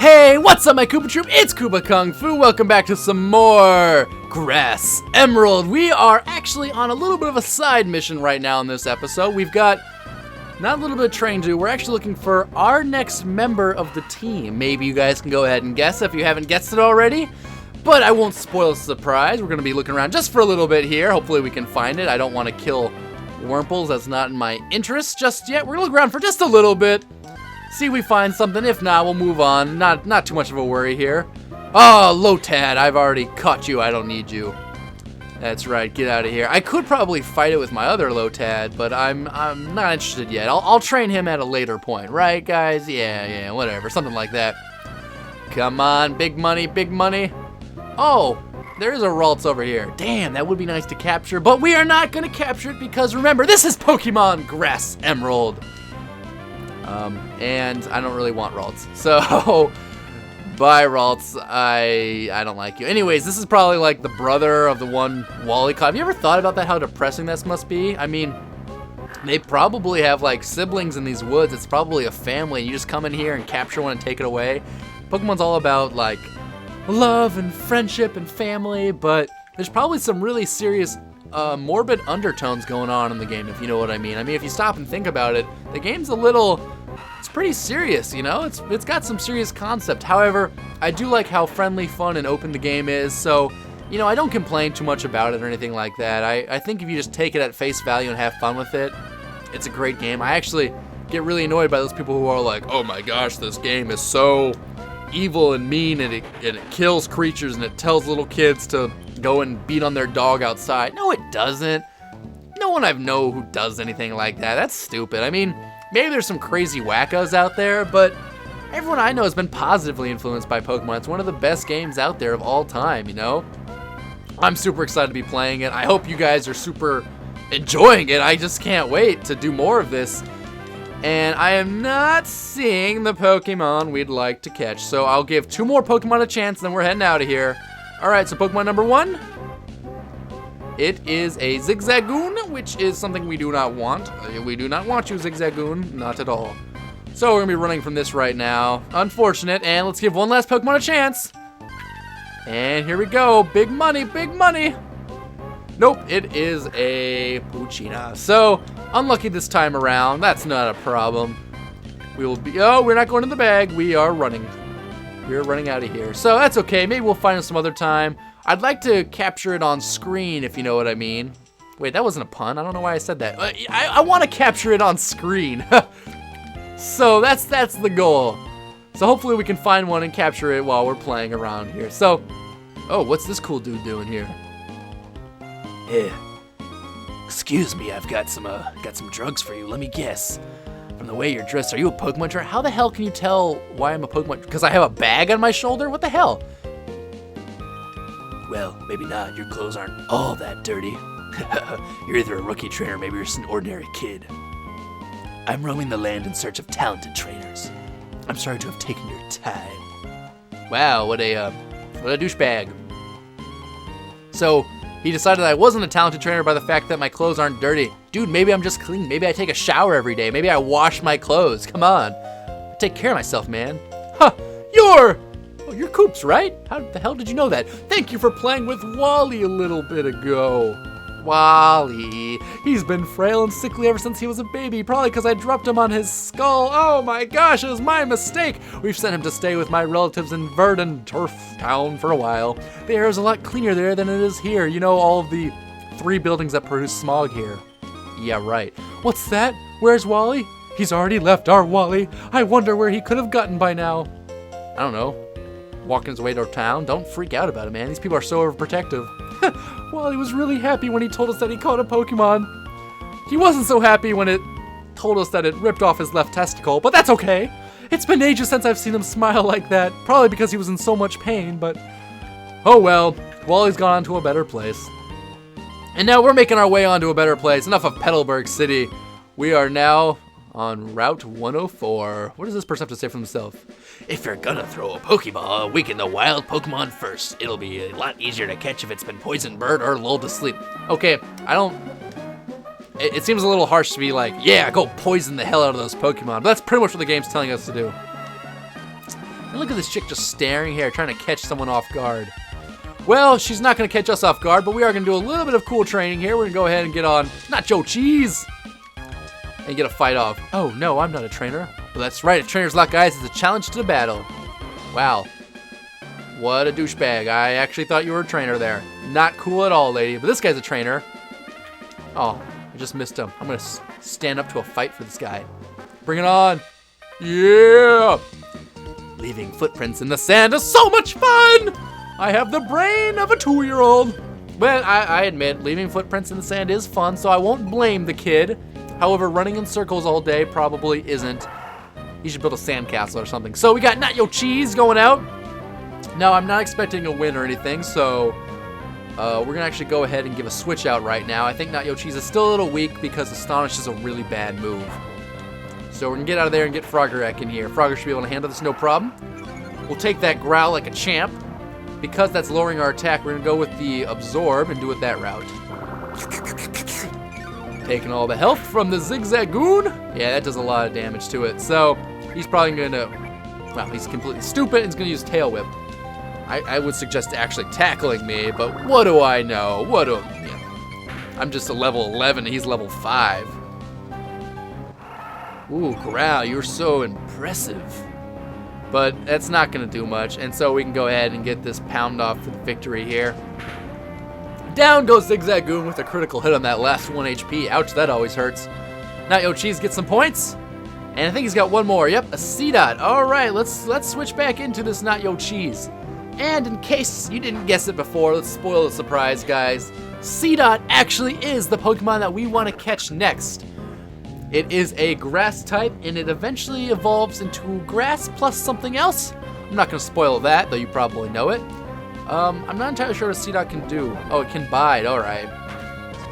Hey, what's up my Koopa Troop? It's KoopaKungFu. Welcome back to some more Grass Emerald. We are actually on a little bit of a side mission right now in this episode. We've got not a little bit of train to do. We're actually looking for our next member of the team. Maybe you guys can go ahead and guess if you haven't guessed it already. But I won't spoil the surprise. We're going to be looking around just for a little bit here. Hopefully we can find it. I don't want to kill Wurmples. That's not in my interest just yet. We're going to look around for just a little bit. See if we find something. If not, we'll move on. Not too much of a worry here. Oh, Lotad, I've already caught you. I don't need you. That's right. Get out of here. I could probably fight it with my other Lotad, but I'm not interested yet. I'll train him at a later point, right, guys? Yeah, whatever. Something like that. Come on, big money, big money. Oh, there's a Ralts over here. Damn, that would be nice to capture, but we are not going to capture it because remember, this is Pokemon Grass Emerald. And I don't really want Ralts. So, bye Ralts. I don't like you. Anyways, this is probably like the brother of the one Wally caught. Have you ever thought about that, how depressing this must be? I mean, they probably have like siblings in these woods. It's probably a family. You just come in here and capture one and take it away. Pokemon's all about like love and friendship and family, but there's probably some really serious morbid undertones going on in the game, if you know what I mean. I mean, if you stop and think about it, the game's it's pretty serious, you know? It's got some serious concept. However, I do like how friendly, fun, and open the game is, so, you know, I don't complain too much about it or anything like that. I think if you just take it at face value and have fun with it, it's a great game. I actually get really annoyed by those people who are like, oh my gosh, this game is so evil and mean, and it kills creatures, and it tells little kids to go and beat on their dog outside. No, it doesn't. No one I know who does anything like that. That's stupid. I mean, maybe there's some crazy wackos out there, but everyone I know has been positively influenced by Pokemon. It's one of the best games out there of all time, you know? I'm super excited to be playing it. I hope you guys are super enjoying it. I just can't wait to do more of this. And I am not seeing the Pokemon we'd like to catch, so I'll give 2 more Pokemon a chance, then we're heading out of here. Alright, so Pokemon number 1. It is a Zigzagoon, which is something we do not want. We do not want you, Zigzagoon. Not at all. So we're going to be running from this right now. Unfortunate. And let's give one last Pokemon a chance. And here we go. Big money, big money. Nope, it is a Poochyena. So, unlucky this time around. That's not a problem. We will be... Oh, we're not going in the bag. We are running. We're running out of here. So that's okay. Maybe we'll find it some other time. I'd like to capture it on screen, if you know what I mean. Wait, that wasn't a pun. I don't know why I said that. I want to capture it on screen. So that's the goal. So hopefully we can find one and capture it while we're playing around here. So, oh, what's this cool dude doing here? Hey, excuse me, I've got some drugs for you. Let me guess. From the way you're dressed, are you a Pokemon trainer? How the hell can you tell why I'm a Pokemon? Because I have a bag on my shoulder? What the hell? Well, maybe not. Your clothes aren't all that dirty. You're either a rookie trainer or maybe you're just an ordinary kid. I'm roaming the land in search of talented trainers. I'm sorry to have taken your time. Wow, what a douchebag. So, he decided I wasn't a talented trainer by the fact that my clothes aren't dirty. Dude, maybe I'm just clean. Maybe I take a shower every day. Maybe I wash my clothes. Come on. I take care of myself, man. Huh, you're Koops, right? How the hell did you know that? Thank you for playing with Wally a little bit ago. Wally. He's been frail and sickly ever since he was a baby, probably because I dropped him on his skull. Oh my gosh, it was my mistake. We've sent him to stay with my relatives in Verdant Turf Town for a while. The air is a lot cleaner there than it is here. You know, all of the 3 buildings that produce smog here. Yeah, right. What's that? Where's Wally? He's already left our Wally. I wonder where he could have gotten by now. I don't know. Walking his way to town. Don't freak out about it, man. These people are so overprotective. Wally was really happy when he told us that he caught a Pokemon. He wasn't so happy when it told us that it ripped off his left testicle, but that's okay. It's been ages since I've seen him smile like that. Probably because he was in so much pain, but oh well. Wally's gone on to a better place. And now we're making our way onto a better place. Enough of Petalburg City. We are now on Route 104. What does this person have to say for himself? If you're gonna throw a Pokeball, weaken the wild Pokemon first. It'll be a lot easier to catch if it's been poisoned, burned, or lulled to sleep. Okay, it seems a little harsh to be like, yeah, go poison the hell out of those Pokemon. But that's pretty much what the game's telling us to do. And look at this chick just staring here, trying to catch someone off guard. Well, she's not going to catch us off guard, but we are going to do a little bit of cool training here. We're going to go ahead and get on Nacho Cheese and get a fight off. Oh, no, I'm not a trainer. But that's right, a trainer's luck, guys, is a challenge to the battle. Wow. What a douchebag. I actually thought you were a trainer there. Not cool at all, lady. But this guy's a trainer. Oh, I just missed him. I'm going to stand up to a fight for this guy. Bring it on. Yeah. Leaving footprints in the sand is so much fun. I have the brain of a 2-year-old. But I admit, leaving footprints in the sand is fun, so I won't blame the kid. However, running in circles all day probably isn't. You should build a sandcastle or something. So we got Nacho Cheese going out. Now, I'm not expecting a win or anything, so we're going to actually go ahead and give a switch out right now. I think Nacho Cheese is still a little weak because Astonish is a really bad move. So we're going to get out of there and get Froggerek in here. Frogger should be able to handle this no problem. We'll take that Growl like a champ. Because that's lowering our attack, we're going to go with the Absorb and do it that route. Taking all the health from the Zigzagoon. Yeah, that does a lot of damage to it. So he's probably going to... Well, he's completely stupid and he's going to use Tail Whip. I would suggest actually tackling me, but what do I know? I'm just a level 11 and he's level 5. Ooh, Growl, you're so impressive. But that's not going to do much, and so we can go ahead and get this pound off for the victory here. Down goes Zigzagoon with a critical hit on that last 1 HP. Ouch, that always hurts. Nacho Cheese gets some points. And I think he's got one more. Yep, a C-Dot. All right, let's switch back into this Nacho Cheese. And in case you didn't guess it before, let's spoil the surprise, guys. C-Dot actually is the Pokemon that we want to catch next. It is a grass type, and it eventually evolves into grass plus something else. I'm not going to spoil that, though you probably know it. I'm not entirely sure what a C-Dot can do. Oh, it can bite. All right.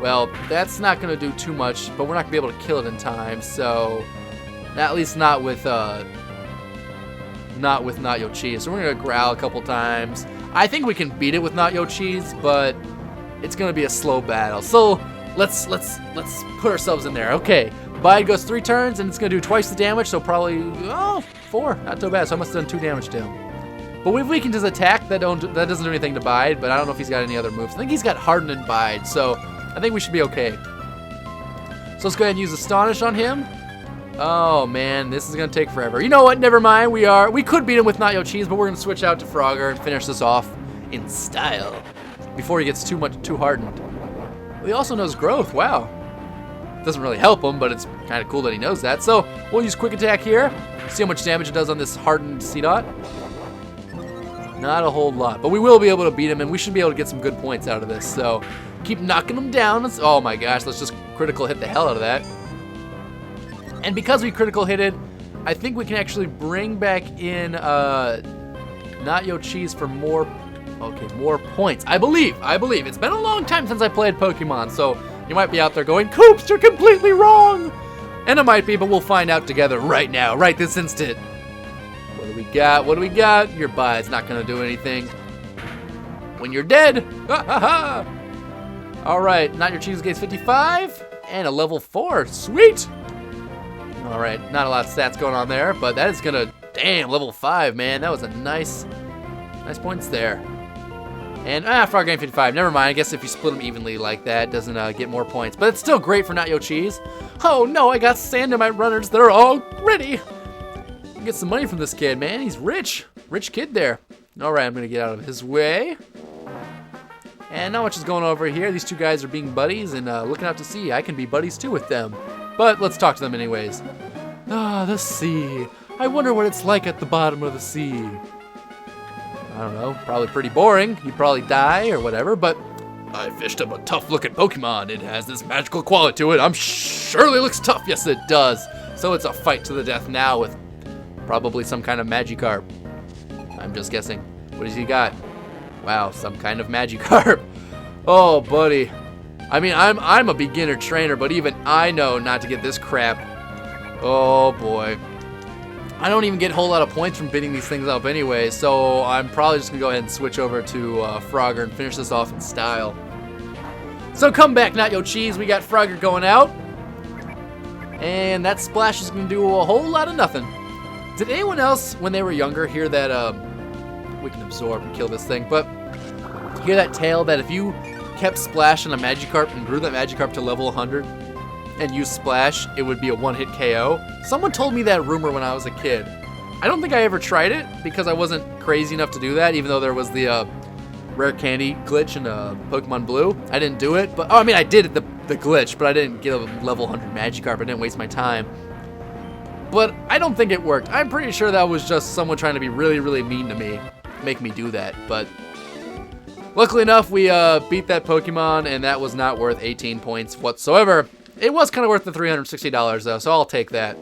Well, that's not going to do too much, but we're not going to be able to kill it in time, so... At least not with Nacho Cheese. So we're going to growl a couple times. I think we can beat it with Nacho Cheese, but it's going to be a slow battle. So let's put ourselves in there. Okay. Bide goes 3 turns, and it's going to do twice the damage, so probably, 4. Not too bad, so I must have done 2 damage to him. But if we can just attack, that doesn't do anything to Bide, but I don't know if he's got any other moves. I think he's got Harden and Bide, so I think we should be okay. So let's go ahead and use Astonish on him. Oh, man, this is going to take forever. You know what? Never mind. We could beat him with Nacho Cheese, but we're going to switch out to Frogger and finish this off in style before he gets too hardened. Well, he also knows Growth. Wow. Doesn't really help him, but it's kind of cool that he knows that. So we'll use Quick Attack here. See how much damage it does on this hardened C-Dot. Not a whole lot, but we will be able to beat him, and we should be able to get some good points out of this. So keep knocking him down. Oh my gosh, let's just critical hit the hell out of that. And because we critical hitted, I think we can actually bring back in Nacho Cheese for more points. I believe. It's been a long time since I played Pokemon, so you might be out there going, Koops, you're completely wrong! And it might be, but we'll find out together right now, right this instant. What do we got? What do we got? Your Bide's not going to do anything. When you're dead! Ha ha ha! Alright, Nacho Cheese gets 55, and a level 4. Sweet! Alright, not a lot of stats going on there, but that is going to... Damn, level 5, man. That was a nice points there. And, Frog gained 55. Never mind. I guess if you split them evenly like that, it doesn't get more points. But it's still great for Nacho Cheese. Oh, no, I got Sandemite runners that are all ready. Get some money from this kid, man. He's rich. Rich kid there. All right, I'm going to get out of his way. And not much is going on over here. These two guys are being buddies and looking out to sea. I can be buddies, too, with them. But let's talk to them anyways. Ah, the sea. I wonder what it's like at the bottom of the sea. I don't know, probably pretty boring. You'd probably die or whatever, but I fished up a tough-looking Pokemon. It has this magical quality to it. I'm surely looks tough. Yes, it does. So it's a fight to the death now with probably some kind of Magikarp. I'm just guessing. What has he got? Wow, some kind of Magikarp. Oh, buddy. I mean, I'm a beginner trainer, but even I know not to get this crap. Oh, boy. I don't even get a whole lot of points from beating these things up anyway, so I'm probably just going to go ahead and switch over to Frogger and finish this off in style. So come back, Nacho Cheese. We got Frogger going out. And that splash is going to do a whole lot of nothing. Did anyone else, when they were younger, hear that, we can absorb and kill this thing, but hear that tale that if you kept Splash on a Magikarp and grew that Magikarp to level 100 and used Splash, it would be a one-hit KO? Someone told me that rumor when I was a kid. I don't think I ever tried it because I wasn't crazy enough to do that, even though there was the rare candy glitch in Pokemon Blue. I didn't do it, but I mean, I did the glitch, but I didn't get a level 100 Magikarp. I didn't waste my time. But I don't think it worked. I'm pretty sure that was just someone trying to be really, really mean to me, make me do that. But luckily enough, we beat that Pokemon, and that was not worth 18 points whatsoever. It was kind of worth the $360 though, so I'll take that.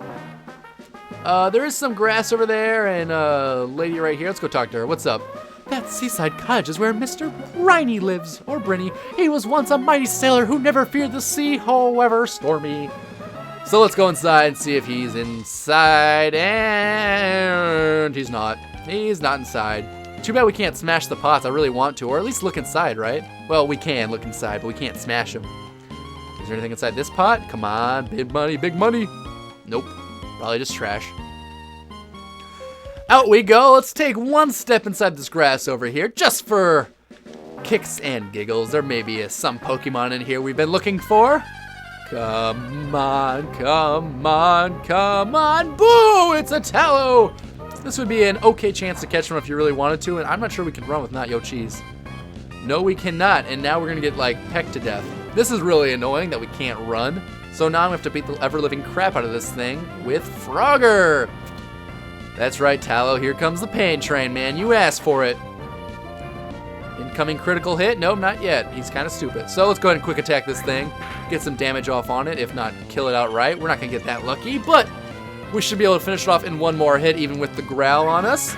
There is some grass over there, and a lady right here. Let's go talk to her. What's up? That seaside cottage is where Mr. Briny lives, or Brinny. He was once a mighty sailor who never feared the sea, however stormy. So let's go inside and see if he's inside, and he's not. He's not inside. Too bad we can't smash the pots. I really want to, or at least look inside, right? Well, we can look inside, but we can't smash them. Is there anything inside this pot? Come on, big money, big money. Nope, probably just trash. Out we go. Let's take one step inside this grass over here, just for kicks and giggles. There may be some Pokemon in here we've been looking for. Come on, come on, come on. Boo! It's a Tallow! This would be an okay chance to catch him if you really wanted to, and I'm not sure we can run with not Yo Cheese. No, we cannot, and now we're gonna get, like, pecked to death. This is really annoying that we can't run. So now I'm gonna have to beat the ever-living crap out of this thing with Frogger. That's right, Tallow. Here comes the pain train, man. You asked for it. Incoming critical hit? Nope, not yet. He's kind of stupid. So let's go ahead and quick attack this thing. Get some damage off on it, if not kill it outright. We're not going to get that lucky, but we should be able to finish it off in one more hit, even with the growl on us.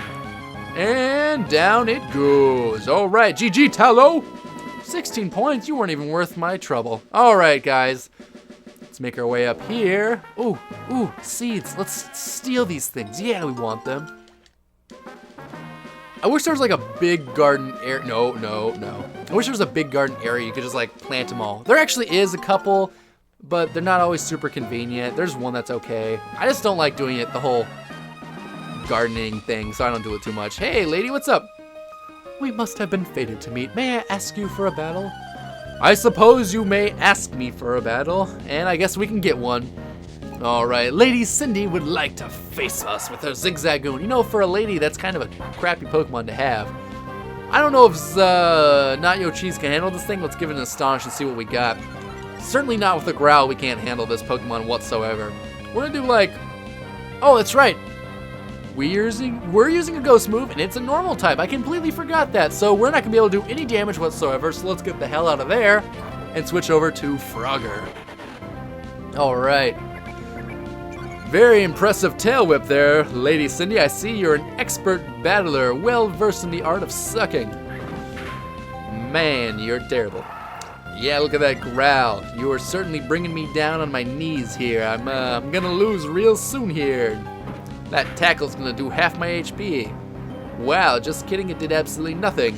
And down it goes. All right, GG, Tallow. 16 points. You weren't even worth my trouble. All right, guys. Let's make our way up here. Ooh, ooh, seeds. Let's steal these things. Yeah, we want them. I wish there was like a big garden area. No. I wish there was a big garden area you could just like plant them all. There actually is a couple, but they're not always super convenient. There's one that's okay. I just don't like doing it the whole gardening thing, so I don't do it too much. Hey, lady, what's up? We must have been fated to meet. May I ask you for a battle? I suppose you may ask me for a battle, and I guess we can get one. Alright, Lady Cindy would like to face us with her Zigzagoon. You know, for a lady, that's kind of a crappy Pokemon to have. I don't know if Not Yo Cheese can handle this thing. Let's give it an Astonish and see what we got. Certainly not with the Growl, we can't handle this Pokemon whatsoever. We're gonna do like... Oh, that's right. We're using a Ghost move, and it's a normal type. I completely forgot that. So we're not gonna be able to do any damage whatsoever, so let's get the hell out of there and switch over to Frogger. Alright. Very impressive tail whip there, Lady Cindy. I see you're an expert battler, well versed in the art of sucking. Man, you're terrible. Yeah, look at that growl. You are certainly bringing me down on my knees here. I'm gonna lose real soon here. That tackle's gonna do half my HP. Wow, just kidding, it did absolutely nothing.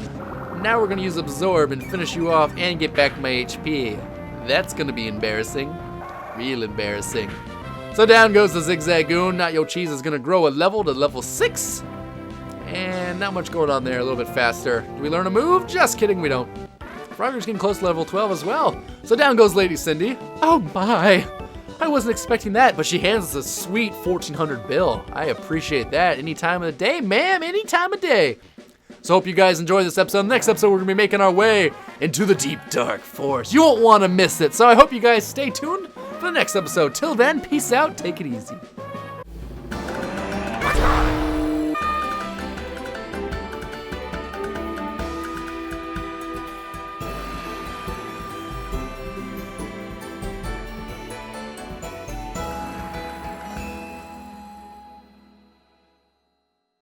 Now we're gonna use Absorb and finish you off and get back my HP. That's gonna be embarrassing. Real embarrassing. So down goes the Zigzagoon. Not Yo Cheese is going to grow a level to level 6. And not much going on there, a little bit faster. Do we learn a move? Just kidding, we don't. Frogger's getting close to level 12 as well. So down goes Lady Cindy. Oh my, I wasn't expecting that, but she hands us a sweet 1,400 bill. I appreciate that any time of the day, ma'am, any time of day. So hope you guys enjoy this episode. Next episode, we're going to be making our way into the deep, dark forest. You won't want to miss it. So I hope you guys stay tuned for the next episode. Till then, peace out. Take it easy.